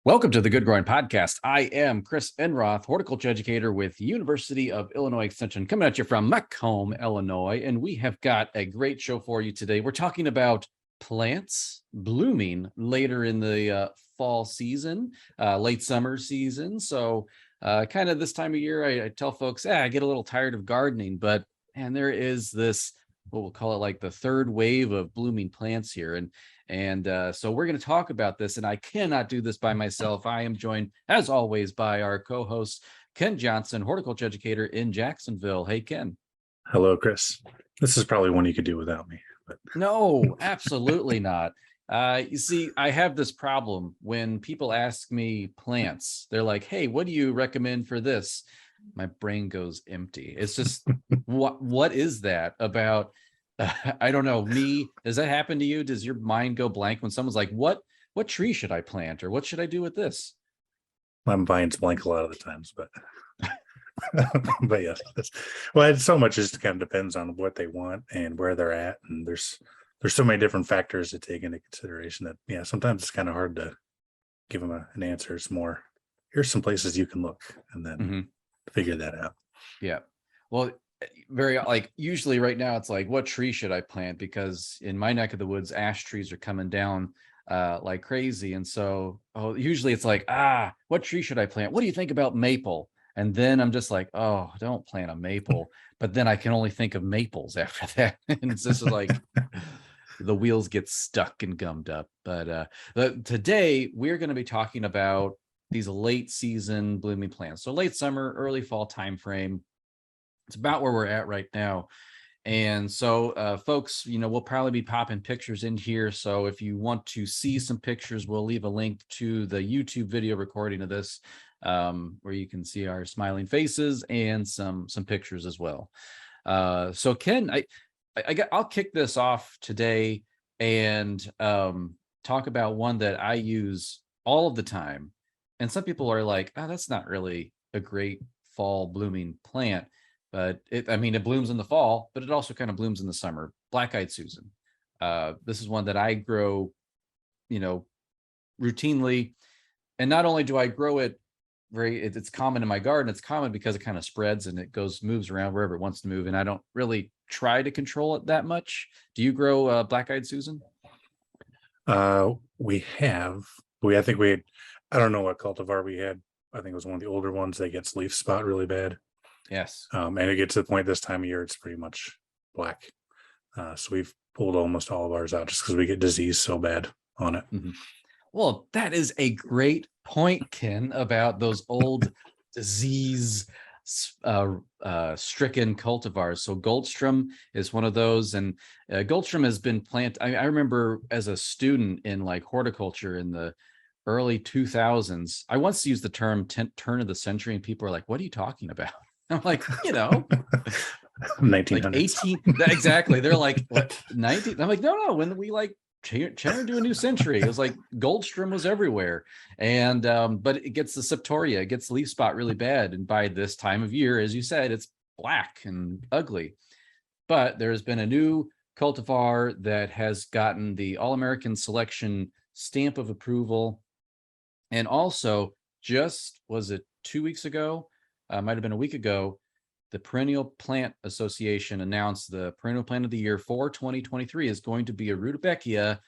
Welcome to the Good Growing Podcast. I am Chris Enroth, horticulture educator with University of Illinois Extension, coming at you from Macomb, Illinois, and we have got a great show for you today. We're talking about plants blooming later in the fall season, late summer season. So kind of this time of year, I tell folks, I get a little tired of gardening, but man, there is this, what we'll call it like the third wave of blooming plants here. And so we're going to talk about this, and I cannot do this by myself. I am joined, as always, by our co-host, Ken Johnson, horticulture educator in Jacksonville. Hey, Ken. Hello, Chris. This is probably one you could do without me. But No, absolutely not. You see, I have this problem when people ask me plants. They're like, hey, what do you recommend for this? My brain goes empty. It's just, what is that about? I don't know. Me, does that happen to you? Does your mind go blank when someone's like, what tree should I plant? Or what should I do with this? my mind's blank a lot of the times, but but yes. Well, it's so much just kind of depends on what they want and where they're at. And there's so many different factors to take into consideration that, sometimes it's kind of hard to give them an answer. It's more, here's some places you can look and then figure that out. Yeah. Well, very usually right now it's like, what tree should I plant? Because in my neck of the woods, ash trees are coming down like crazy. And so usually it's like, what tree should I plant? What do you think about maple? And then I'm just like, oh, don't plant a maple. But then I can only think of maples after that. And it's just like the wheels get stuck and gummed up. But today we're going to be talking about these late season blooming plants. So late summer, early fall timeframe. It's about where we're at right now. And so folks, we'll probably be popping pictures in here. So if you want to see some pictures, we'll leave a link to the YouTube video recording of this, where you can see our smiling faces and some pictures as well. So Ken, I'll kick this off today and talk about one that I use all of the time. And some people are like, that's not really a great fall blooming plant. But it blooms in the fall, but it also kind of blooms in the summer. Black-eyed Susan. This is one that I grow, routinely. And not only do I grow it it's common in my garden. It's common because it kind of spreads and it moves around wherever it wants to move. And I don't really try to control it that much. Do you grow Black-eyed Susan? I don't know what cultivar we had. I think it was one of the older ones that gets leaf spot really bad. Yes. And it gets to the point this time of year, it's pretty much black. So we've pulled almost all of ours out just because we get disease so bad on it. Mm-hmm. Well, that is a great point, Ken, about those old disease stricken cultivars. So Goldstrom is one of those, and Goldstrom has been planted. I remember as a student in like horticulture in the early 2000s, I once used the term turn of the century, and people are like, what are you talking about? I'm like, 1900s. Like 18, exactly. They're like, what, 19? I'm like, no, when we turned to a new century, it was like Goldstrom was everywhere. And but it gets the septoria, it gets the leaf spot really bad. And by this time of year, as you said, it's black and ugly. But there's been a new cultivar that has gotten the All-American Selection stamp of approval. And also, was it 2 weeks ago? Might have been a week ago, the Perennial Plant Association announced the perennial plant of the year for 2023 is going to be a rudbeckia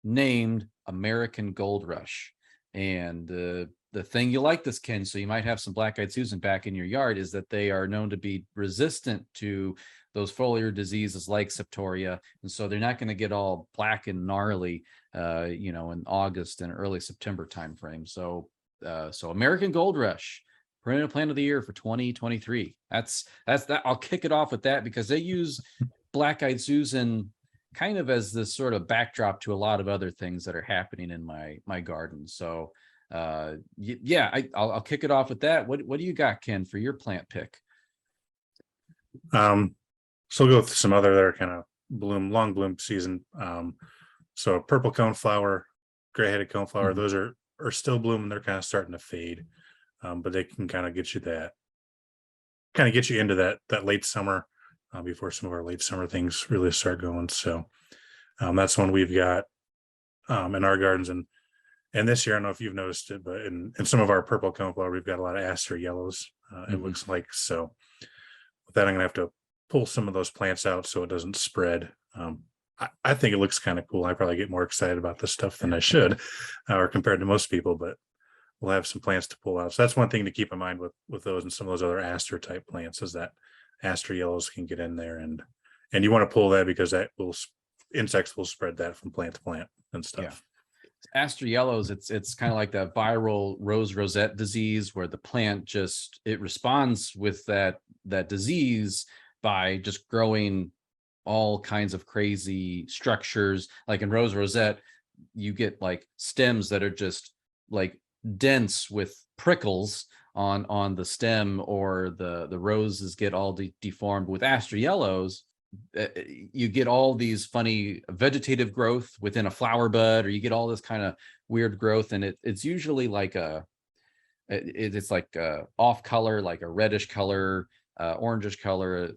named American Gold Rush. And the thing you like this, Ken, so you might have some Black-eyed Susan back in your yard, is that they are known to be resistant to those foliar diseases like septoria. And so they're not going to get all black and gnarly, in August and early September timeframe. So American Gold Rush, perennial plant of the year for 2023. That's that. I'll kick it off with that because they use Black-eyed Susan kind of as this sort of backdrop to a lot of other things that are happening in my garden. So I'll kick it off with that. What do you got, Ken, for your plant pick? So we'll go with some other that are kind of long bloom season. So purple coneflower, gray-headed coneflower, those are still blooming. They're kind of starting to fade. But they can kind of get you into that late summer before some of our late summer things really start going. So that's one we've got in our gardens. And And this year, I don't know if you've noticed it, but in some of our purple coneflower, we've got a lot of Aster yellows. It looks like. So with that, I'm gonna have to pull some of those plants out so it doesn't spread. I think it looks kind of cool. I probably get more excited about this stuff than I should, or compared to most people, but we'll have some plants to pull out. So that's one thing to keep in mind with those and some of those other Aster type plants, is that Aster yellows can get in there, and you want to pull that because that will, insects will spread that from plant to plant and stuff. Aster yellows, it's kind of like that viral rose rosette disease where the plant just, it responds with that disease by just growing all kinds of crazy structures. Like in rose rosette, you get like stems that are just like dense with prickles on the stem, or the roses get all deformed. With Aster yellows, you get all these funny vegetative growth within a flower bud, or you get all this kind of weird growth, and it's usually like it's like a off color, like a reddish color, orangish color.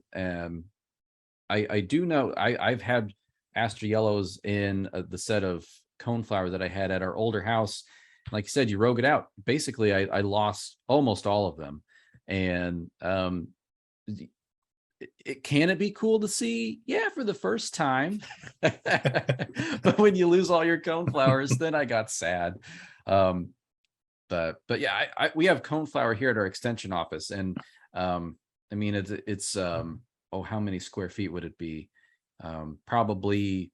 I do know I've had Aster yellows in the set of coneflower that I had at our older house. Like you said, you rogue it out. Basically, I lost almost all of them. And can it be cool to see? Yeah, for the first time. But when you lose all your coneflowers, then I got sad. But yeah, we have coneflower here at our extension office, and I mean it's how many square feet would it be? Probably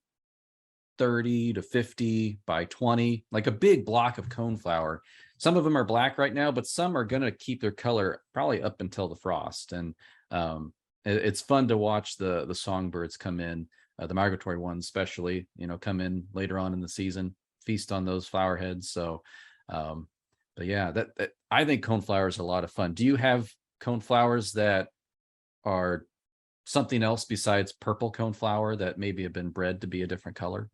30 to 50 by 20, like a big block of coneflower. Some of them are black right now, but some are going to keep their color probably up until the frost. And it's fun to watch the songbirds come in, the migratory ones especially, come in later on in the season, feast on those flower heads. So but yeah, that I think coneflower is a lot of fun. Do you have coneflowers that are something else besides purple coneflower that maybe have been bred to be a different color?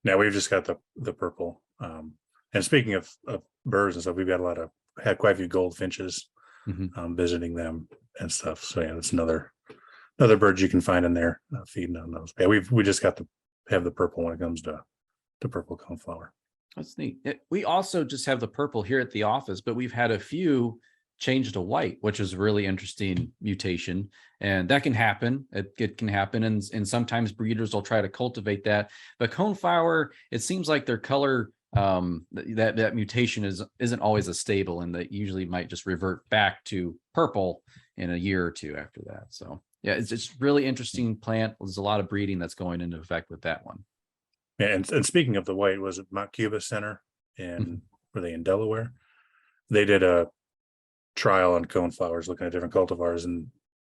Now we've just got the purple. And speaking of birds and stuff, we've got had quite a few goldfinches visiting them and stuff. So yeah, that's another bird you can find in there feeding on those. Yeah, we just got to have the purple when it comes to purple coneflower. That's neat. We also just have the purple here at the office, but we've had a few change to white, which is a really interesting mutation, and that can happen. It can happen, and sometimes breeders will try to cultivate that. But coneflower, it seems like their color, that mutation isn't always as stable, and that usually might just revert back to purple in a year or two after that. So yeah, it's really interesting plant. There's a lot of breeding that's going into effect with that one. Yeah, and speaking of the white, was it Mount Cuba Center were they in Delaware? They did a trial on coneflowers, looking at different cultivars, and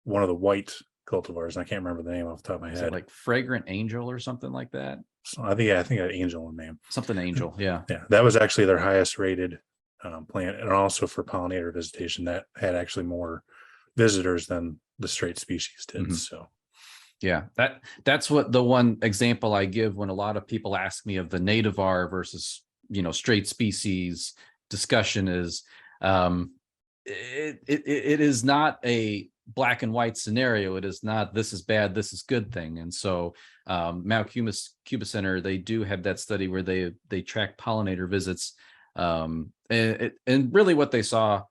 one of the white cultivars, and I can't remember the name off the top of my head. Like Fragrant Angel or something like that. So I think that Angel in name. Something Angel, yeah. Yeah, that was actually their highest rated plant, and also for pollinator visitation, that had actually more visitors than the straight species did. So yeah, that's what the one example I give when a lot of people ask me of the nativar versus straight species discussion is it is not a black and white scenario. It is not this is bad, this is good thing. And so Mount Cuba Center, they do have that study where they track pollinator visits, and really what they saw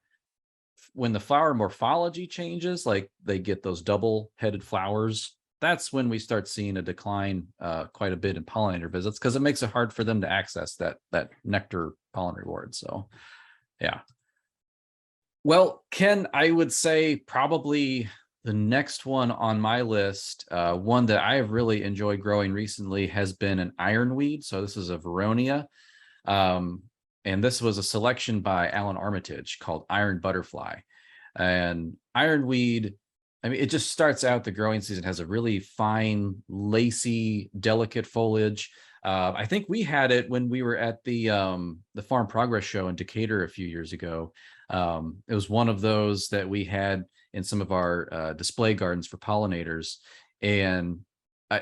when the flower morphology changes, like they get those double-headed flowers, that's when we start seeing a decline quite a bit in pollinator visits, because it makes it hard for them to access that nectar pollen reward. So yeah. Well, Ken, I would say probably the next one on my list, one that I have really enjoyed growing recently, has been an ironweed. So this is a Veronia. And this was a selection by Alan Armitage called Iron Butterfly. And ironweed, I mean, it just starts out the growing season, has a really fine, lacy, delicate foliage. I think we had it when we were at the Farm Progress Show in Decatur a few years ago. It was one of those that we had in some of our display gardens for pollinators. And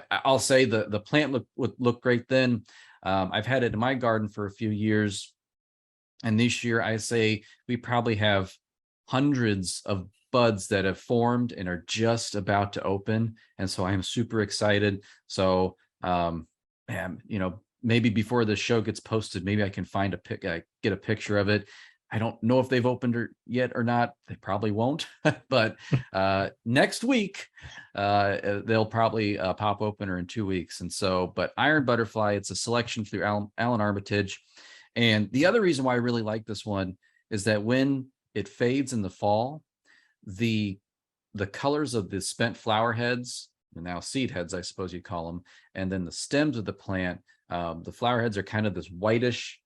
I'll say the plant looked great then. I've had it in my garden for a few years. And this year, I say we probably have hundreds of buds that have formed and are just about to open. And so I am super excited. So, maybe before the show gets posted, maybe I can find get a picture of it. I don't know if they've opened it yet or not. They probably won't, but next week they'll probably pop open, or in 2 weeks. And so, but Iron Butterfly, it's a selection through Alan Armitage. And the other reason why I really like this one is that when it fades in the fall, the colors of the spent flower heads, and now seed heads, I suppose you'd call them, and then the stems of the plant, the flower heads are kind of this whitish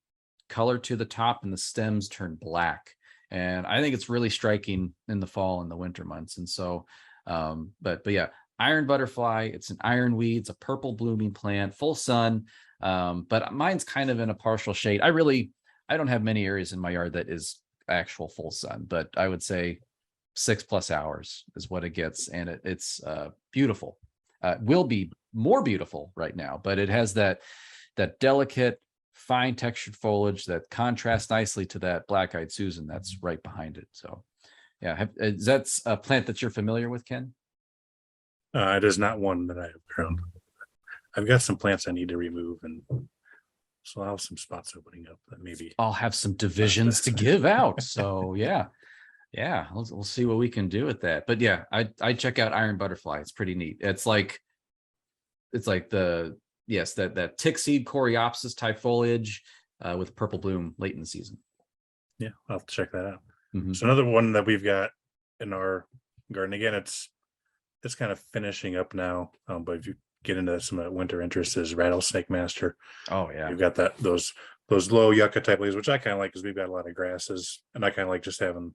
color to the top, and the stems turn black. And I think it's really striking in the fall and the winter months. And so, but yeah, Iron Butterfly, it's an ironweed, it's a purple blooming plant, full sun. But mine's kind of in a partial shade. I don't have many areas in my yard that is actual full sun, but I would say 6+ hours is what it gets. And it's beautiful. Will be more beautiful right now, but it has that delicate, fine textured foliage that contrasts nicely to that black-eyed Susan that's right behind it. So yeah, that's a plant that you're familiar with, Ken? It is not one that I have grown. I've got some plants I need to remove, and so I'll have some spots opening up that maybe I'll have some divisions to give out. So yeah, we'll see what we can do with that. But yeah, I check out Iron Butterfly. It's pretty neat. It's like that tick seed coreopsis type foliage with purple bloom late in the season. Yeah, I'll have to check that out. Mm-hmm. So another one that we've got in our garden, again, it's kind of finishing up now, but if you get into some of that winter interest, is Rattlesnake Master. Oh yeah, you've got those low yucca type leaves, which I kind of like because we've got a lot of grasses, and I kind of like just having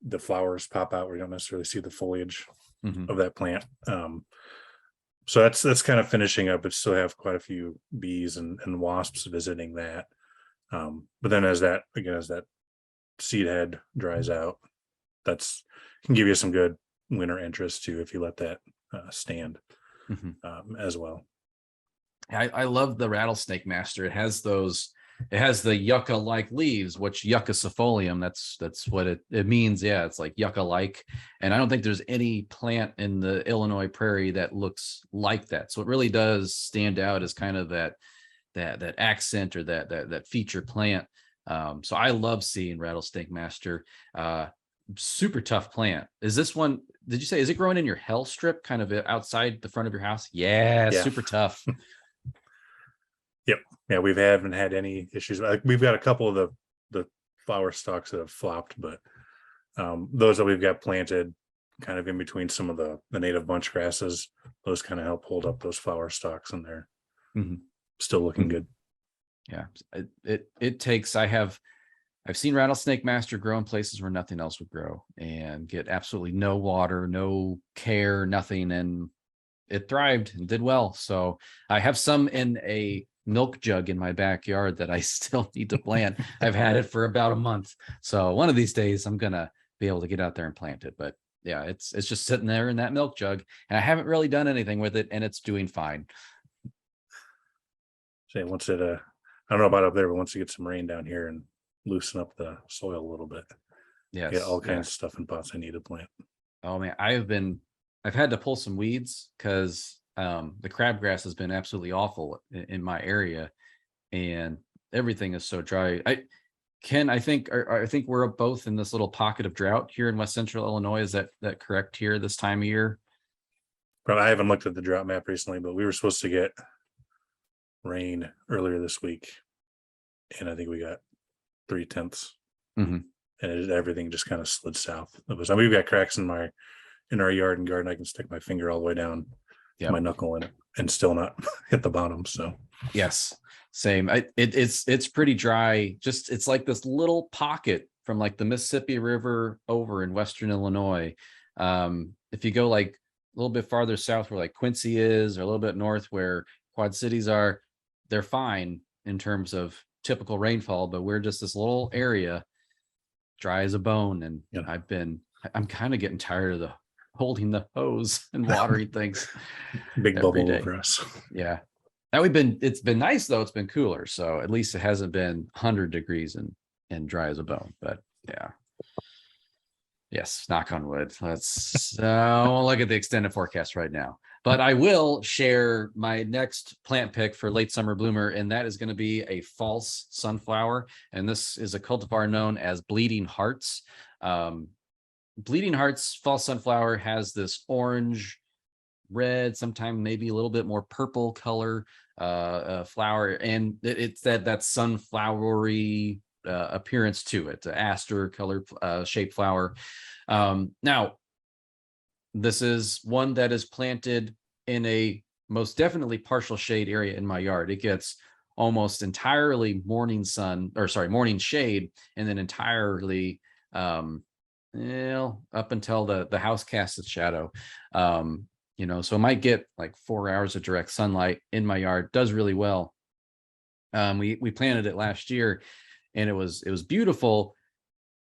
the flowers pop out where you don't necessarily see the foliage of that plant. So that's kind of finishing up, but still have quite a few bees and wasps visiting that. But then as that seed head dries out, that's can give you some good winter interest too if you let that stand as well. I love the Rattlesnake Master. It has the yucca like leaves, which yucca cifolium, that's what it means. Yeah, it's like yucca like. And I don't think there's any plant in the Illinois prairie that looks like that. So it really does stand out as kind of that accent, or that feature plant. So I love seeing Rattlesnake Master. Super tough plant. Is this one, did you say, is it growing in your hell strip kind of outside the front of your house? Yeah. Super tough. Yep. Yeah, we haven't had any issues. We've got a couple of the flower stalks that have flopped, but those that we've got planted kind of in between some of the native bunch grasses, those kind of help hold up those flower stalks, and they're still looking good. Yeah, it takes. I've seen Rattlesnake Master grow in places where nothing else would grow and get absolutely no water, no care, nothing, and it thrived and did well. So I have some in a milk jug in my backyard that I still need to plant. I've had it for about a month. So one of these days I'm going to be able to get out there and plant it. But yeah, it's just sitting there in that milk jug, and I haven't really done anything with it, and it's doing fine. So once it, I don't know about up there, but once you get some rain down here and loosen up the soil a little bit, yes, get all kinds of stuff in pots I need to plant. Oh man, I've had to pull some weeds because the crabgrass has been absolutely awful in my area, and everything is so dry. I think we're both in this little pocket of drought here in West Central Illinois. Is that correct here this time of year? But I haven't looked at the drought map recently, but we were supposed to get rain earlier this week, and I think we got 3/10, and everything just kind of slid south. We've got cracks in our yard and garden. I can stick my finger all the way down my knuckle in it and still not hit the bottom. So yes, same. It's pretty dry. Just it's like this little pocket from like the Mississippi River over in Western Illinois. If you go like a little bit farther south where like Quincy is, or a little bit north where Quad Cities are, they're fine in terms of typical rainfall, but we're just this little area dry as a bone. And I'm kind of getting tired of holding the hose and watering things. Big bubble over us. Yeah. Now it's been nice though. It's been cooler. So at least it hasn't been 100 degrees and dry as a bone, but yeah. Yes. Knock on wood. Let's look at the extended forecast right now. But I will share my next plant pick for late summer bloomer, and that is going to be a false sunflower. And this is a cultivar known as Bleeding Hearts. Bleeding Hearts false sunflower has this orange, red, sometimes maybe a little bit more purple color flower, and it's that sunflowery appearance to it. The aster color shaped flower. Now, this is one that is planted in a most definitely partial shade area in my yard. It gets almost entirely morning sun, or sorry, morning shade, and then entirely up until the house casts its shadow. So it might get like 4 hours of direct sunlight in my yard. Does really well. We planted it last year, and it was beautiful.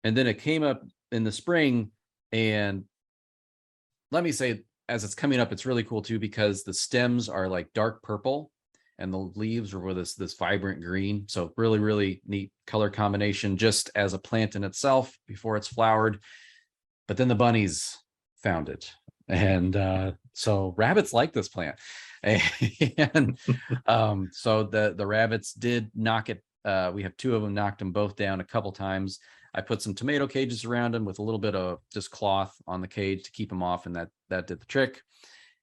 And then it came up in the spring, and let me say, as it's coming up, it's really cool too, because the stems are like dark purple and the leaves are with this vibrant green. So really, really neat color combination just as a plant in itself before it's flowered. But then the bunnies found it. And so rabbits like this plant. And so the rabbits did knock it. We have 2 of them, knocked them both down a couple times. I put some tomato cages around them with a little bit of just cloth on the cage to keep them off, and that did the trick.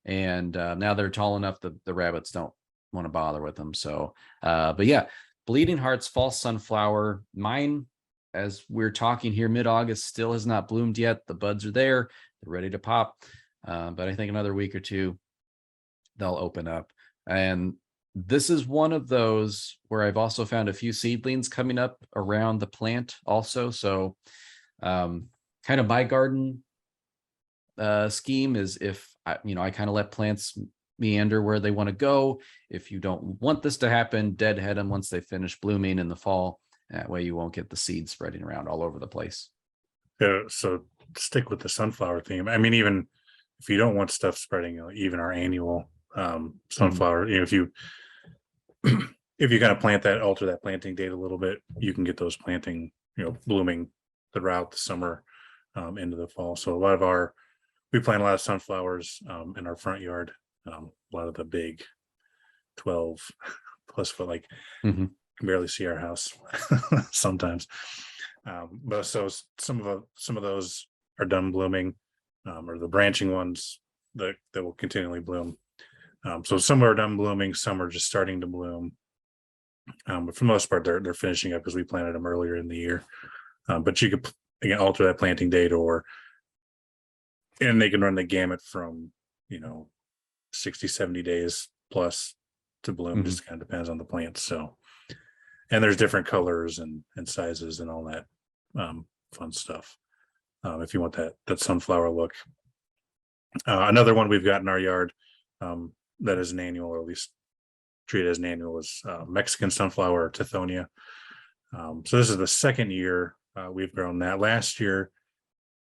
And now they're tall enough that the rabbits don't want to bother with them. So, but yeah, Bleeding Hearts false sunflower. Mine, as we're talking here, mid-August, still has not bloomed yet. The buds are there; they're ready to pop. But I think another week or two, they'll open up. And this is one of those where I've also found a few seedlings coming up around the plant also. So kind of my garden scheme is, if I kind of let plants meander where they want to go. If you don't want this to happen, deadhead them once they finish blooming in the fall. That way you won't get the seeds spreading around all over the place. So stick with the sunflower theme. I mean, even if you don't want stuff spreading, even our annual sunflower, if you kind of alter that planting date a little bit, you can get those planting, blooming throughout the summer into the fall. So we plant a lot of sunflowers in our front yard. A lot of the big 12 plus foot, like you can barely see our house sometimes. But so some of those are done blooming, or the branching ones that will continually bloom. So some are done blooming, some are just starting to bloom. But for the most part, they're finishing up because we planted them earlier in the year. But you could again alter that planting date, and they can run the gamut from 60, 70 days plus to bloom. Just kind of depends on the plant. So, and there's different colors and sizes and all that fun stuff. If you want that sunflower look. Another one we've got in our yard that is an annual, or at least treated as an annual, is Mexican sunflower, Tithonia. So this is the second year we've grown that. Last year,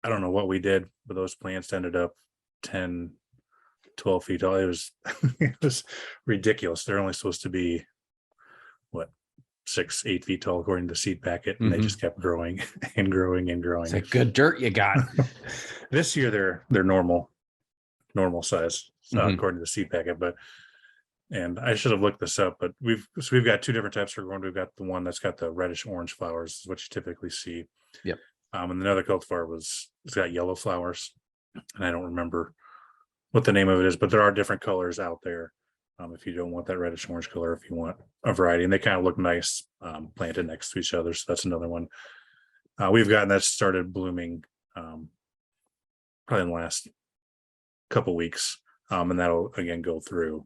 I don't know what we did, but those plants ended up 10, 12 feet tall. It was ridiculous. They're only supposed to be 6, 8 feet tall according to the seed packet, and they just kept growing and growing and growing. It's like good dirt you got. This year they're normal size according to the seed packet, and I should have looked this up, but we've got 2 different types we're growing. We've got the one that's got the reddish orange flowers, is what you typically see. Yep. And another cultivar it's got yellow flowers, and I don't remember what the name of it is, but there are different colors out there. If you don't want that reddish orange color, if you want a variety, and they kind of look nice planted next to each other. So that's another one we've gotten that started blooming probably in the last couple weeks, and that'll again go through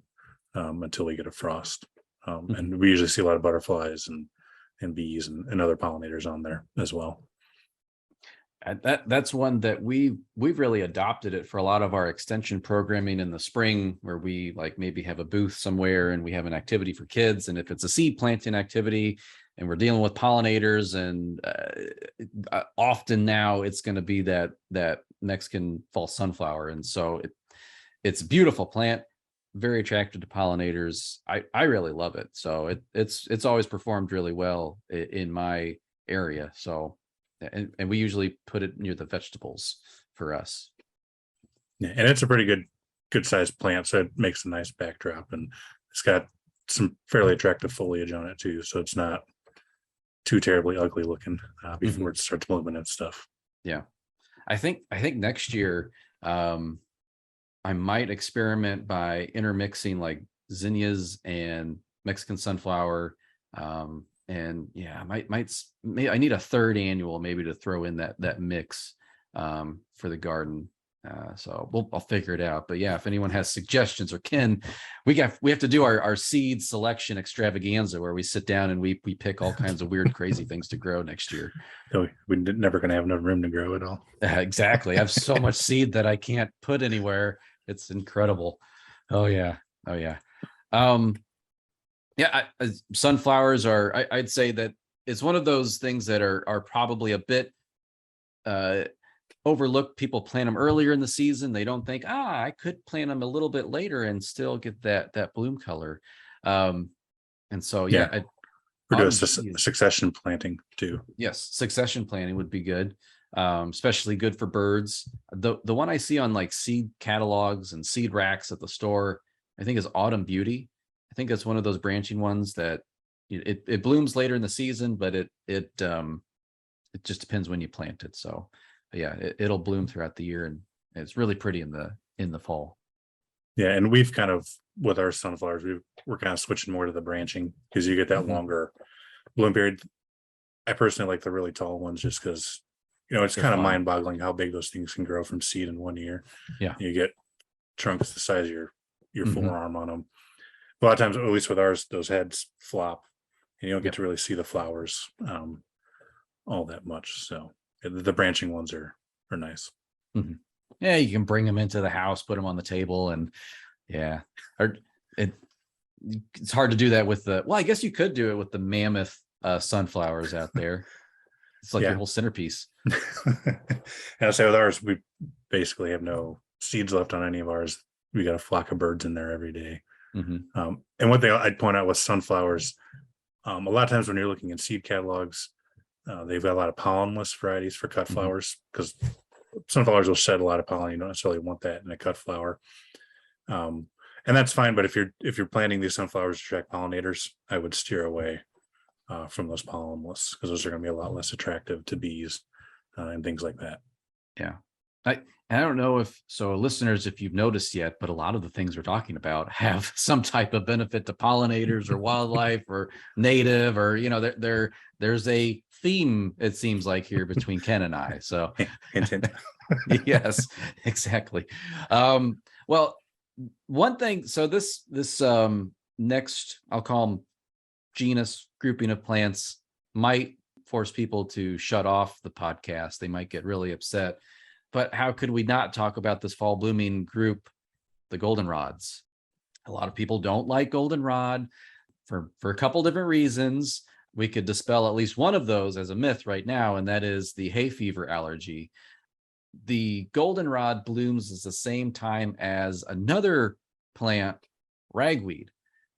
until we get a frost. And we usually see a lot of butterflies and bees and other pollinators on there as well. That's one that we've really adopted it for a lot of our extension programming in the spring, where we maybe have a booth somewhere and we have an activity for kids. And if it's a seed planting activity and we're dealing with pollinators, and often now it's going to be that Mexican false sunflower. And so it's a beautiful plant, very attracted to pollinators. I really love it. So it's always performed really well in my area. So, and we usually put it near the vegetables for us. Yeah, and it's a pretty good good sized plant, so it makes a nice backdrop, and it's got some fairly attractive foliage on it too, so it's not too terribly ugly looking before it starts blooming and stuff. Yeah, I think next year I might experiment by intermixing like zinnias and Mexican sunflower. And yeah, I need a third annual maybe to throw in that mix for the garden. So I'll figure it out. But yeah, if anyone has suggestions, or we have to do our seed selection extravaganza where we sit down and we pick all kinds of weird, crazy things to grow next year. So we're never going to have enough room to grow it all. Exactly. I have so much seed that I can't put anywhere. It's incredible. Oh yeah. Sunflowers are, I'd say that it's one of those things that are probably a bit overlooked. People plant them earlier in the season. They don't think, I could plant them a little bit later and still get that bloom color. And so, yeah. We're doing succession planting too. Yes, succession planting would be good, especially good for birds. The one I see on like seed catalogs and seed racks at the store, I think is Autumn Beauty. I think it's one of those branching ones that it blooms later in the season, but it just depends when you plant it. So yeah, it'll bloom throughout the year, and it's really pretty in the fall. Yeah, and we've kind of, with our sunflowers, we're kind of switching more to the branching because you get that longer bloom period. I personally like the really tall ones just because, it's kind of mind-boggling how big those things can grow from seed in 1 year. Yeah, you get trunks the size of your forearm on them. A lot of times, at least with ours, those heads flop, and you don't get to really see the flowers all that much. So the branching ones are nice. Yeah, you can bring them into the house, put them on the table, and it's hard to do that with I guess you could do it with the mammoth sunflowers out there. It's like your whole centerpiece. And I'll say with ours, we basically have no seeds left on any of ours. We got a flock of birds in there every day. And one thing I'd point out with sunflowers, a lot of times when you're looking in seed catalogs, they've got a lot of pollenless varieties for cut flowers, because sunflowers will shed a lot of pollen. You don't necessarily want that in a cut flower. And that's fine. But if you're planting these sunflowers to attract pollinators, I would steer away from those pollenless, because those are going to be a lot less attractive to bees and things like that. Yeah. I don't know if listeners, if you've noticed yet, but a lot of the things we're talking about have some type of benefit to pollinators or wildlife or native, or there's a theme, it seems like, here between Ken and I. So yes, exactly. Well, one thing, so this next, I'll call them genus grouping of plants, might force people to shut off the podcast. They might get really upset. But how could we not talk about this fall blooming group, the Goldenrods? A lot of people don't like Goldenrod for a couple different reasons. We could dispel at least one of those as a myth right now, and that is the hay fever allergy. The Goldenrod blooms at the same time as another plant, ragweed.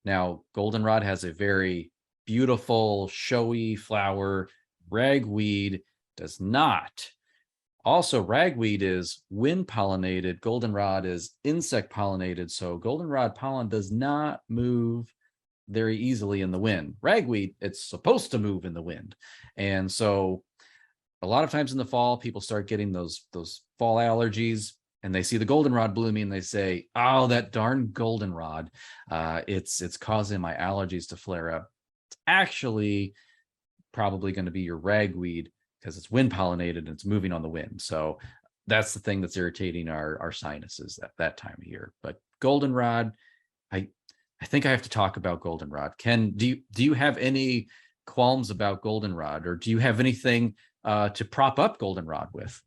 Now, Goldenrod has a very beautiful, showy flower. Ragweed does not. Also, ragweed is wind pollinated. Goldenrod is insect pollinated. So goldenrod pollen does not move very easily in the wind. Ragweed, it's supposed to move in the wind. And so a lot of times in the fall, people start getting those fall allergies, and they see the goldenrod blooming and they say, oh, that darn goldenrod, it's causing my allergies to flare up. It's actually probably going to be your ragweed, because it's wind pollinated and it's moving on the wind. So that's the thing that's irritating our sinuses at that time of year. But goldenrod, I think I have to talk about goldenrod. Ken, do you have any qualms about goldenrod, or do you have anything to prop up goldenrod with?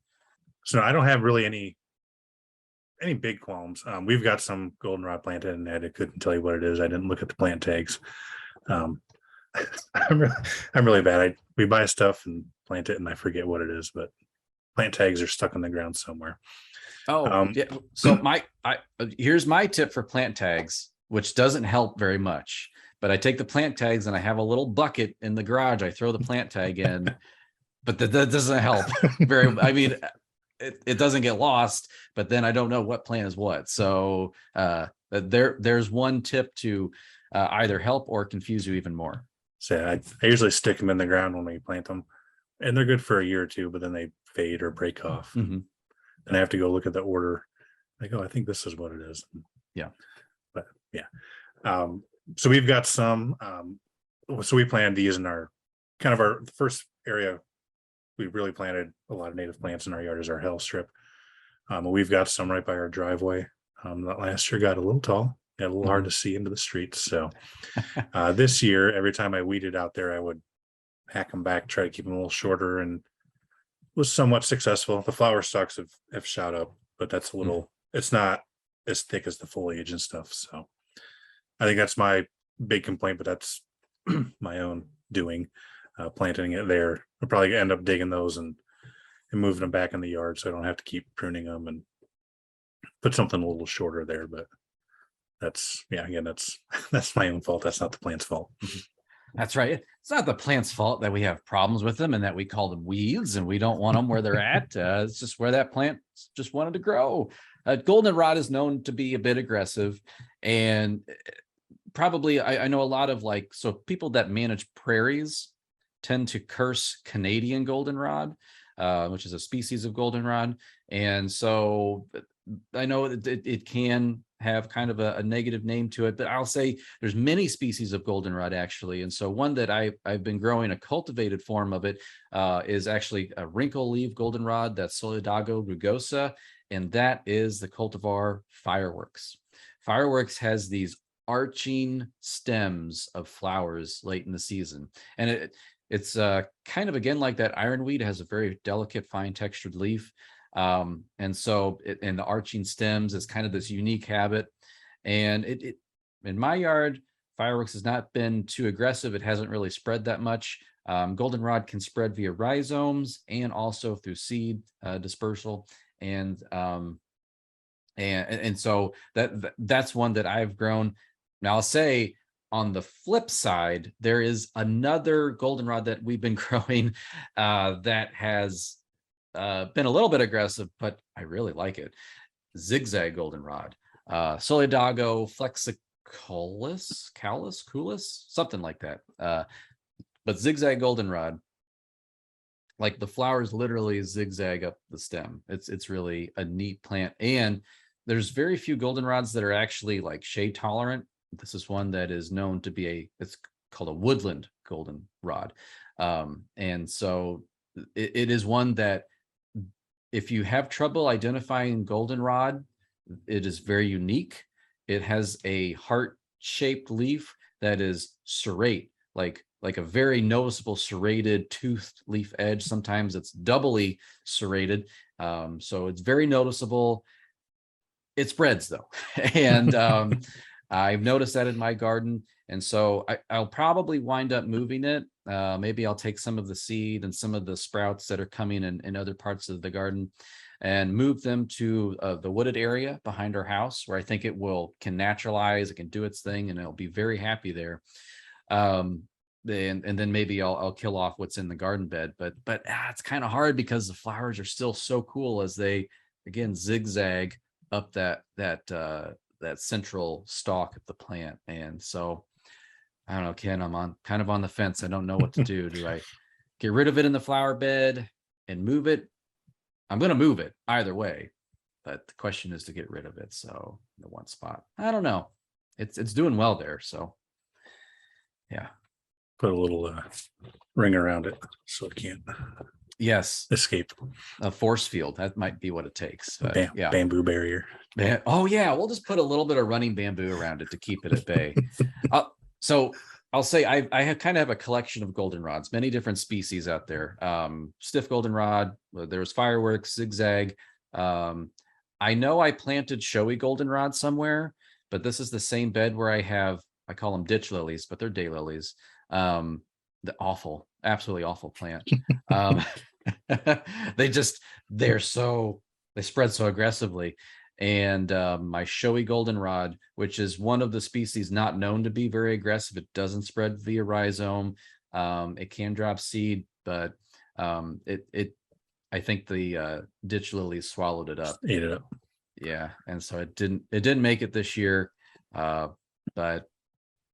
So I don't have really any big qualms. We've got some goldenrod planted, and I couldn't tell you what it is. I didn't look at the plant tags. I'm really bad. We buy stuff and plant it, and I forget what it is, but plant tags are stuck on the ground somewhere. Yeah. So here's my tip for plant tags, which doesn't help very much, but I take the plant tags and I have a little bucket in the garage. I throw the plant tag in, but that doesn't help very. I mean, it doesn't get lost, but then I don't know what plant is what. So there's one tip to either help or confuse you even more. So I usually stick them in the ground when we plant them, and they're good for a year or two, but then they fade or break off. Mm-hmm. And I have to go look at the order. Like, oh, I think this is what it is. Yeah. But yeah. So we've got some. So we planted these in our the first area. We really planted a lot of native plants in our yard is our hill strip. We've got some right by our driveway. That last year got a little tall, got a little hard to see into the streets. So this year, every time I weeded out there, I would hack them back, try to keep them a little shorter, and was somewhat successful. The flower stalks have shot up, but that's a little, it's not as thick as the foliage and stuff. So I think that's my big complaint, but that's my own doing, planting it there. I'll probably end up digging those and moving them back in the yard so I don't have to keep pruning them and put something a little shorter there. But that's, yeah, again, that's my own fault. That's not the plant's fault. That's right. It's not the plant's fault that we have problems with them and that we call them weeds and we don't want them where they're at. It's just where that plant just wanted to grow. Goldenrod is known to be a bit aggressive, and probably I know a lot of so people that manage prairies tend to curse Canadian goldenrod, which is a species of goldenrod. And so I know it can have kind of a negative name to it, but I'll say there's many species of goldenrod actually. And so one that I've been growing a cultivated form of it is actually a wrinkle leaf goldenrod, that's Solidago rugosa, and that is the cultivar Fireworks. Fireworks has these arching stems of flowers late in the season, and it's kind of again like that ironweed, has a very delicate, fine textured leaf. And so and the arching stems is kind of this unique habit. And it in my yard, Fireworks has not been too aggressive. It hasn't really spread that much. Goldenrod can spread via rhizomes and also through seed dispersal. And so that's one that I've grown. Now I'll say on the flip side, there is another goldenrod that we've been growing that has been a little bit aggressive, but I really like it. Zigzag goldenrod, Solidago flexicolis, caulis, something like that. But zigzag goldenrod, like the flowers literally zigzag up the stem. It's really a neat plant, and there's very few goldenrods that are actually like shade tolerant. This is one that is known to be it's called a woodland goldenrod, and so it is one that if you have trouble identifying goldenrod, it is very unique. It has a heart-shaped leaf that is serrate, like a very noticeable serrated toothed leaf edge. Sometimes it's doubly serrated, so it's very noticeable. It spreads though, and I've noticed that in my garden, and so I'll probably wind up moving it. Maybe I'll take some of the seed and some of the sprouts that are coming in other parts of the garden and move them to the wooded area behind our house, where I think it can naturalize, it can do its thing, and it'll be very happy there. And then maybe I'll kill off what's in the garden bed, but it's kind of hard because the flowers are still so cool as they again zigzag up that central stalk of the plant. And so I don't know, Ken, I'm kind of on the fence. I don't know what to do. Do I get rid of it in the flower bed and move it? I'm going to move it either way, but the question is to get rid of it. So the one spot, I don't know. It's doing well there. So yeah. Put a little ring around it so it can't escape. A force field, that might be what it takes. Yeah, bamboo barrier. Oh yeah, we'll just put a little bit of running bamboo around it to keep it at bay. So I'll say I kind of have a collection of goldenrods, many different species out there. Stiff goldenrod, there's Fireworks, Zigzag. I know I planted showy goldenrod somewhere, but this is the same bed where I call them ditch lilies, but they're daylilies. The absolutely awful plant. They spread so aggressively. And my showy goldenrod, which is one of the species not known to be very aggressive, it doesn't spread via rhizome. It can drop seed, but I think the ditch lilies swallowed it up. Ate it up. Yeah, and so it didn't make it this year. But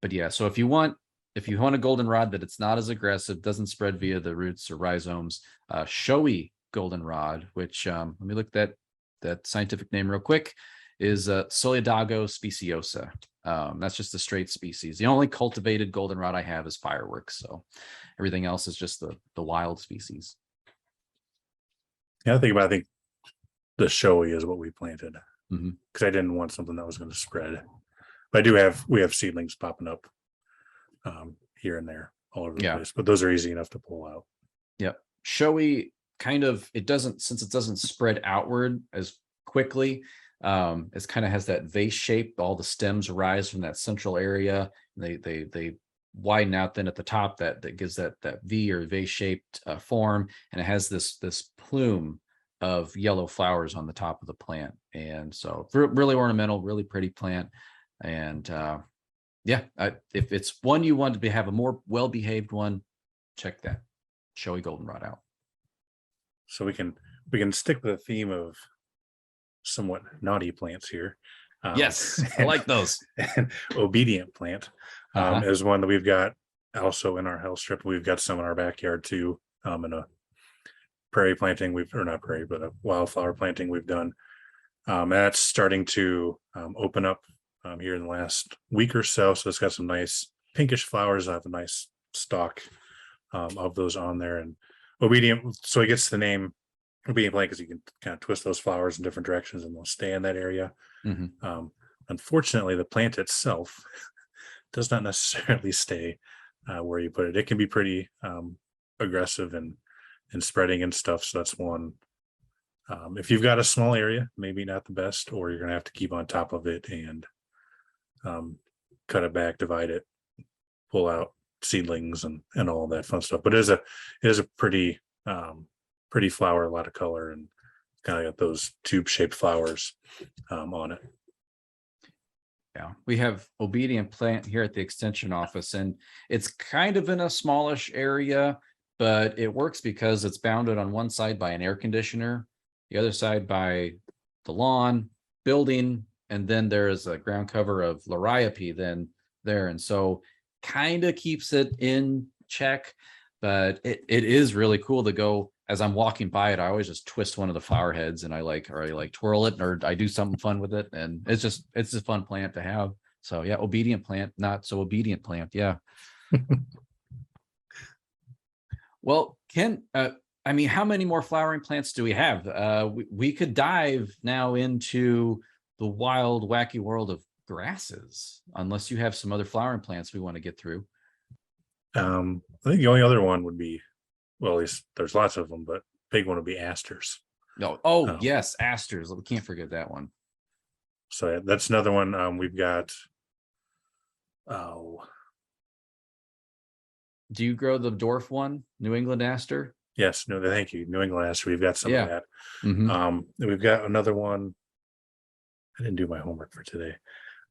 yeah, so if you want a goldenrod that it's not as aggressive, doesn't spread via the roots or rhizomes, showy goldenrod, which let me look that scientific name real quick, is Solidago speciosa. That's just the straight species. The only cultivated goldenrod I have is Fireworks, so everything else is just the wild species. Yeah, I think the showy is what we planted because Mm-hmm. I didn't want something that was going to spread. But we have seedlings popping up here and there all over the place, but those are easy enough to pull out. Yep. Showy it doesn't spread outward as quickly. It's kind of has that vase shape. All the stems rise from that central area. They widen out then at the top that gives that V or vase shaped form, and it has this plume of yellow flowers on the top of the plant. And so really ornamental, really pretty plant. And if it's one you want to have a more well-behaved one, check that showy goldenrod out. So we can stick with the theme of somewhat naughty plants here. Yes, I like those. And obedient plant is one that we've got also in our house strip. We've got some in our backyard too. In a prairie planting, not prairie, but a wildflower planting we've done. That's starting to open up here in the last week or so. So it's got some nice pinkish flowers. I have a nice stalk of those on there, and obedient. So it gets the name obedient plant because you can kind of twist those flowers in different directions and they'll stay in that area. Unfortunately, the plant itself does not necessarily stay where you put it. It can be pretty aggressive and spreading and stuff. So that's one. If you've got a small area, maybe not the best, or you're going to have to keep on top of it and cut it back, divide it, pull out seedlings and all that fun stuff. But it is a pretty flower, a lot of color, and kind of got those tube shaped flowers on it. Yeah, we have obedient plant here at the extension office, and it's kind of in a smallish area, but it works because it's bounded on one side by an air conditioner, the other side by the lawn, building, and then there is a ground cover of liriope then there. And so kind of keeps it in check, but it is really cool to go. As I'm walking by it, I always just twist one of the flower heads and I twirl it, or I do something fun with it. And it's a fun plant to have. So yeah, obedient plant, not so obedient plant. Yeah. Well, Ken, I mean, how many more flowering plants do we have? We could dive now into the wild, wacky world of grasses, unless you have some other flowering plants we want to get through. I think the only other one would be, well, at least there's lots of them, but big one would be asters. No, yes, asters. We can't forget that one. So that's another one. We've got. Do you grow the dwarf one, New England aster? Yes, no, thank you. New England aster. We've got some of that. We've got another one. I didn't do my homework for today.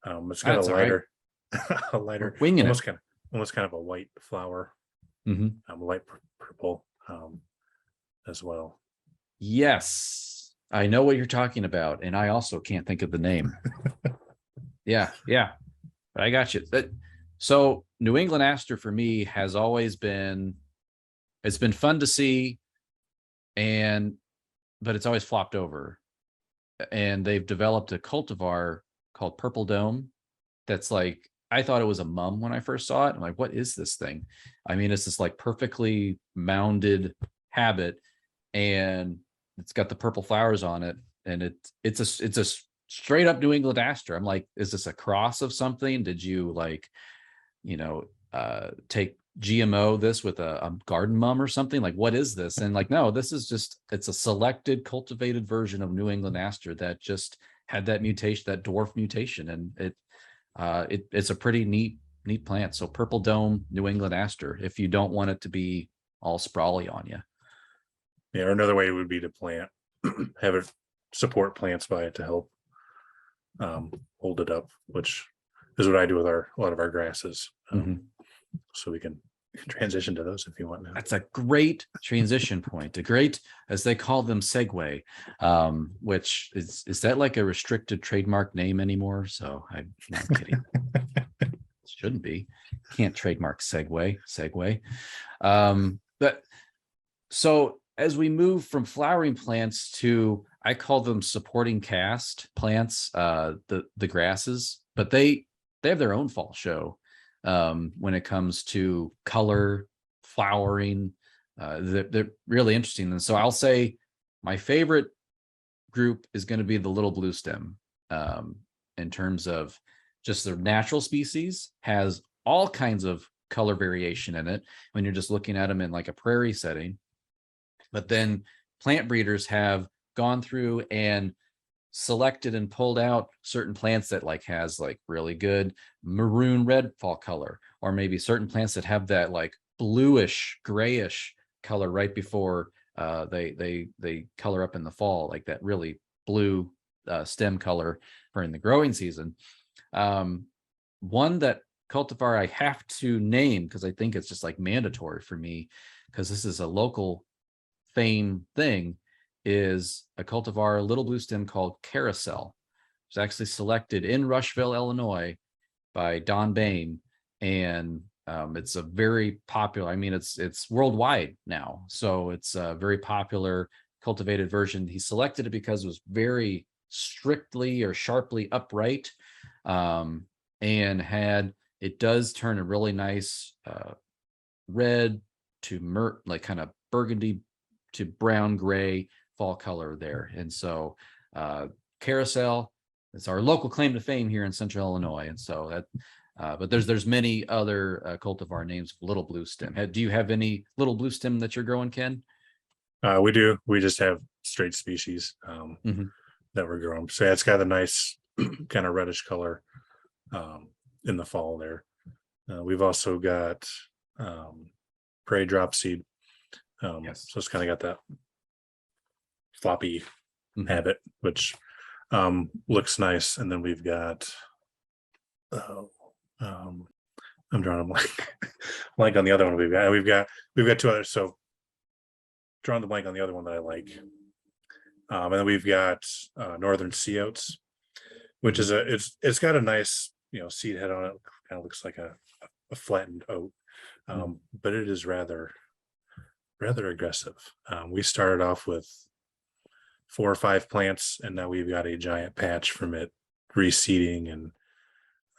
It's got a lighter, a lighter, almost kind of a white flower, light purple as well. Yes, I know what you're talking about, and I also can't think of the name. yeah, but I got you. So New England aster for me has always been, it's been fun to see, but it's always flopped over. And they've developed a cultivar called Purple Dome. That's like, I thought it was a mum when I first saw it. I'm like, what is this thing? I mean, it's this like perfectly mounded habit, and it's got the purple flowers on it, and it's a straight up New England aster. I'm like, is this a cross of something? Did you take GMO this with a garden mum or something? Like, what is this? And like, no, this is just, it's a selected cultivated version of New England aster that just had that mutation, that dwarf mutation, and it's a pretty neat plant. So Purple Dome New England aster, if you don't want it to be all sprawly on you. Yeah, or another way would be to plant, have it support plants by it to help hold it up, which is what I do with a lot of our grasses. So we can transition to those if you want to. That's a great transition point. A great, as they call them, segue. Which is that like a restricted trademark name anymore? So I'm not kidding. Shouldn't be. Can't trademark segue. But so as we move from flowering plants to, I call them supporting cast plants, the grasses, but they have their own fall show when it comes to color, flowering. They're really interesting. And so I'll say my favorite group is going to be the little bluestem, in terms of just the natural species, has all kinds of color variation in it when you're just looking at them in like a prairie setting. But then plant breeders have gone through and selected and pulled out certain plants that like has like really good maroon red fall color, or maybe certain plants that have that like bluish grayish color right before they color up in the fall, like that really blue stem color during the growing season. One that cultivar I have to name because I think it's just like mandatory for me, because this is a local fame thing, is a cultivar little blue stem called Carousel. It's actually selected in Rushville, Illinois by Don Bain, and it's a very popular, I mean, it's worldwide now, so it's a very popular cultivated version. He selected it because it was very strictly or sharply upright, and it does turn a really nice red to like kind of burgundy to brown gray fall color there. And so Carousel is our local claim to fame here in Central Illinois. And so that, but there's many other cultivar names of little blue stem. Do you have any little blue stem that you're growing, Ken? We do. We just have straight species that we're growing. So yeah, it's got a nice kind of reddish color in the fall there. We've also got Prairie dropseed. Yes. So it's kind of got that floppy habit, which looks nice. And then we've got I'm drawing a blank on the other one we've got two others. So drawing the blank on the other one that I like. And then we've got northern Sideoats, which is it's got a nice seed head on it. Kind of looks like a flattened oat, but it is rather aggressive. We started off with 4 or 5 plants, and now we've got a giant patch from it reseeding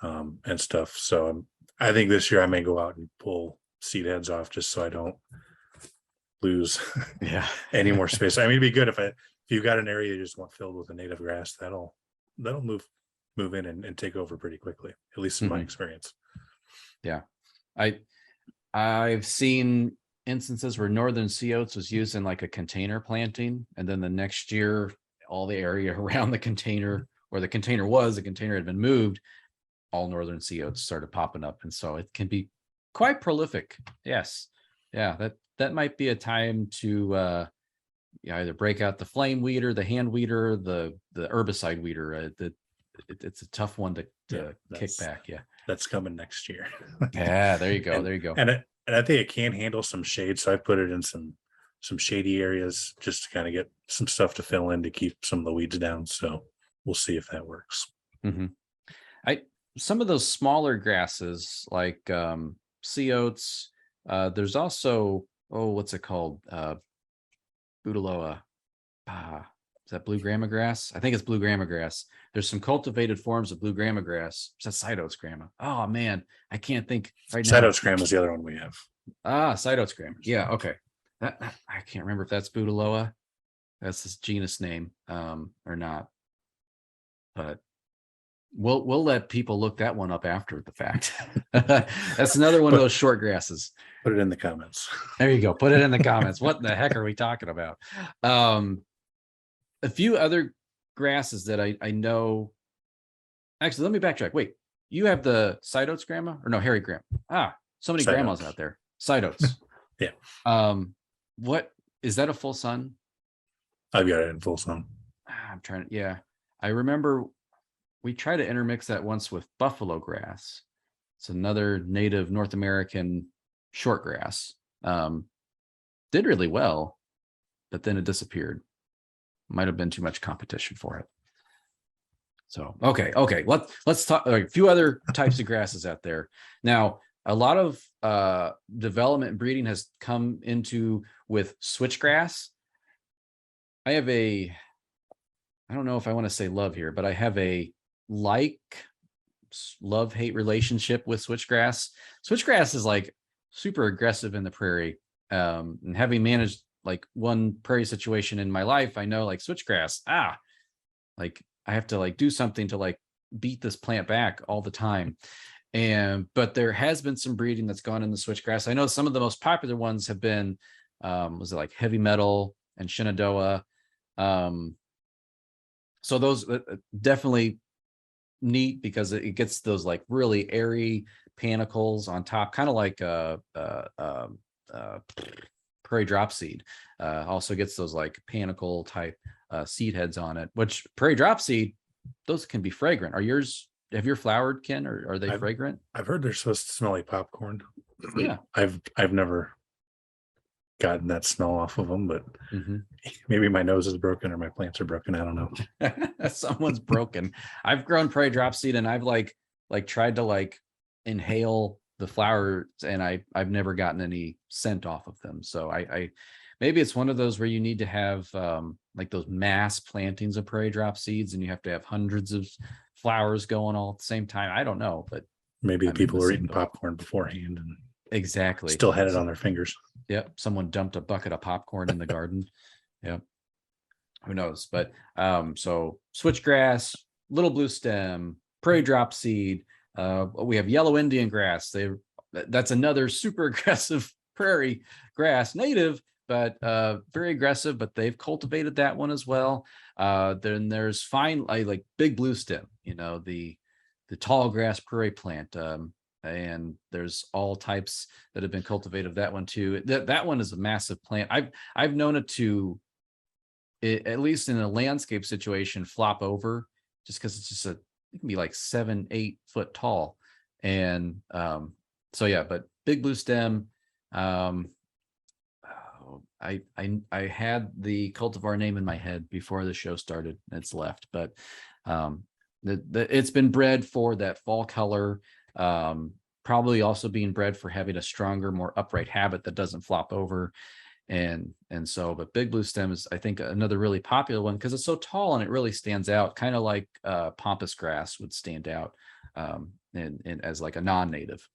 and stuff. So I think this year I may go out and pull seed heads off just so I don't lose any more space. I mean, it'd be good if you've got an area you just want filled with a native grass, that'll move in and take over pretty quickly, at least in my experience. Yeah. I've seen instances where northern Sideoats was used in like a container planting, and then the next year all the area around the container where the container had been moved, all northern Sideoats started popping up. And so it can be quite prolific. Yes. Yeah, that might be a time to either break out the flame weeder, the hand weeder, the herbicide weeder. It's a tough one to kick back. Yeah, that's coming next year. Yeah, there you go. And I think it can handle some shade, so I put it in some shady areas just to kind of get some stuff to fill in to keep some of the weeds down. So we'll see if that works. Some of those smaller grasses like Sideoats, there's also what's it called, Butaloa. Is that blue grama grass? I think it's blue grama grass. There's some cultivated forms of blue grama grass. Is that Sideoats grama? Oh man, I can't think right now. Sideoats grama is the other one we have. Sideoats grama. Yeah, okay. That I can't remember if that's Butaloa. That's this genus name, or not. But we'll let people look that one up after the fact. That's another one of those short grasses. Put it in the comments. There you go. Put it in the comments. What the heck are we talking about? A few other grasses that I know. Actually, let me backtrack. Wait, you have the Sideoats grama or no, hairy grama? So many grandmas out there. Sideoats. Yeah. What is that, a full sun? I've got it in full sun. I'm trying to. Yeah, I remember we tried to intermix that once with buffalo grass. It's another native North American shortgrass. Did really well, but then it disappeared. Might have been too much competition for it. So, okay. Let's talk a few other types of grasses out there. Now, a lot of development and breeding has come into with switchgrass. I don't know if I want to say love here, but I have a love-hate relationship with switchgrass. Switchgrass is like super aggressive in the prairie. And having managed like one prairie situation in my life, I know like switchgrass, like I have to like do something to like beat this plant back all the time. But there has been some breeding that's gone in the switchgrass. I know some of the most popular ones have been, was it like Heavy Metal and Shenandoah? So those definitely neat because it gets those like really airy panicles on top, kind of like Prairie dropseed. Also gets those like panicle type seed heads on it, which Prairie dropseed, those can be fragrant. Have your flowered, Ken, or are they fragrant? I've heard they're supposed to smell like popcorn. Yeah. I've never gotten that smell off of them, but maybe my nose is broken or my plants are broken. I don't know. Someone's broken. I've grown Prairie dropseed and I've like tried to like inhale the flowers and I've never gotten any scent off of them. So I maybe it's one of those where you need to have like those mass plantings of Prairie drop seeds and you have to have hundreds of flowers going all at the same time. I don't know, but maybe people were eating popcorn beforehand and exactly still had it on their fingers. Yep. Someone dumped a bucket of popcorn in the garden. Yep. Who knows? But so switchgrass, little bluestem, Prairie drop seed. We have yellow Indian grass. That's another super aggressive prairie grass, native, but very aggressive, but they've cultivated that one as well. Then there's fine, like big bluestem, the tall grass prairie plant. And there's all types that have been cultivated of that one too. That one is a massive plant. I've known it to, at least in a landscape situation, flop over just because it's just it can be like 7-8 foot tall. And so yeah, but big bluestem. I had the cultivar name in my head before the show started. It's left, but it's been bred for that fall color. Probably also being bred for having a stronger, more upright habit that doesn't flop over. And so, but big bluestem is, I think, another really popular one because it's so tall and it really stands out, kind of like pampas grass would stand out and as like a non-native.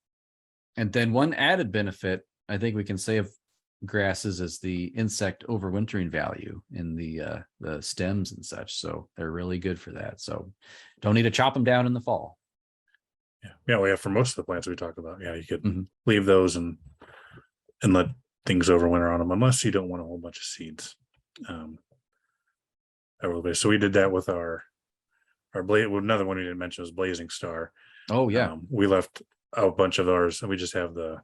And then one added benefit I think we can say of grasses is the insect overwintering value in the stems and such. So they're really good for that. So don't need to chop them down in the fall. Yeah, for most of the plants we talk about, you could leave those and let things overwinter on them, unless you don't want a whole bunch of seeds. So we did that with our blade. Another one we didn't mention was Blazing Star. Oh yeah, we left a bunch of ours, and we just have the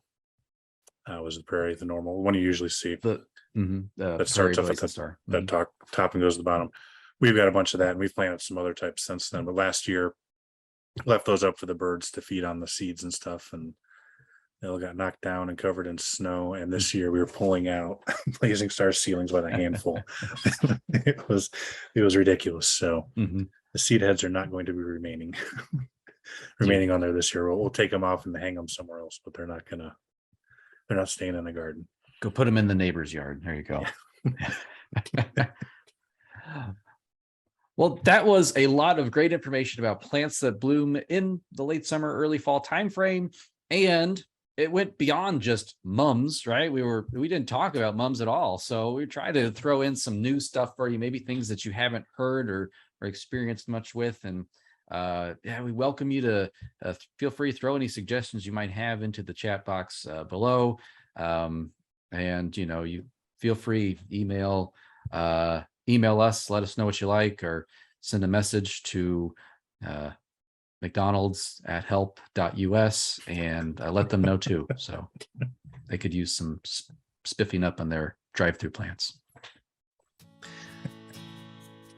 was the Prairie, the normal one you usually see. That starts off at the star. That top and goes to the bottom. We've got a bunch of that, and we've planted some other types since then. But last year, left those up for the birds to feed on the seeds and stuff, and they all got knocked down and covered in snow. And this year we were pulling out Blazing Star seedlings by the handful. It was ridiculous. So the seed heads are not going to be remaining on there this year. We'll take them off and hang them somewhere else, but they're not staying in the garden. Go put them in the neighbor's yard. There you go. Yeah. Well, that was a lot of great information about plants that bloom in the late summer, early fall timeframe. And it went beyond just mums, right? We didn't talk about mums at all. So we tried to throw in some new stuff for you, maybe things that you haven't heard or experienced much with. And we welcome you to feel free to throw any suggestions you might have into the chat box below. And you feel free, email us, let us know what you like, or send a message to mcdonalds@help.us and let them know too. So they could use some spiffing up on their drive-through plants.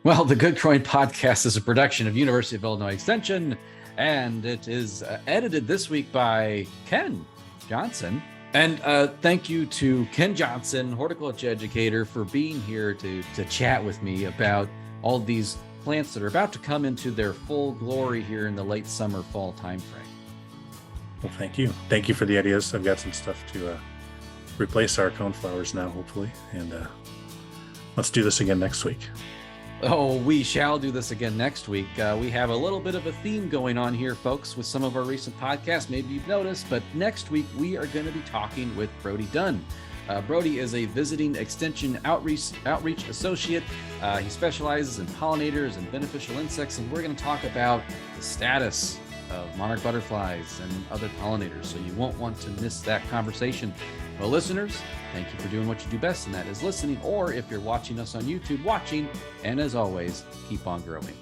Well, the Good Growing Podcast is a production of University of Illinois Extension, and it is edited this week by Ken Johnson. And thank you to Ken Johnson, horticulture educator, for being here to chat with me about all these plants that are about to come into their full glory here in the late summer, fall timeframe. Well, thank you. Thank you for the ideas. I've got some stuff to replace our coneflowers now, hopefully. And let's do this again next week. Oh, we shall do this again next week. We have a little bit of a theme going on here, folks, with some of our recent podcasts. Maybe you've noticed, but next week we are going to be talking with Brody Dunn. Brody is a visiting extension outreach associate. He specializes in pollinators and beneficial insects, and we're going to talk about the status of monarch butterflies and other pollinators, so you won't want to miss that conversation. Well, listeners, thank you for doing what you do best, and that is listening, or if you're watching us on YouTube, watching, and as always, keep on growing.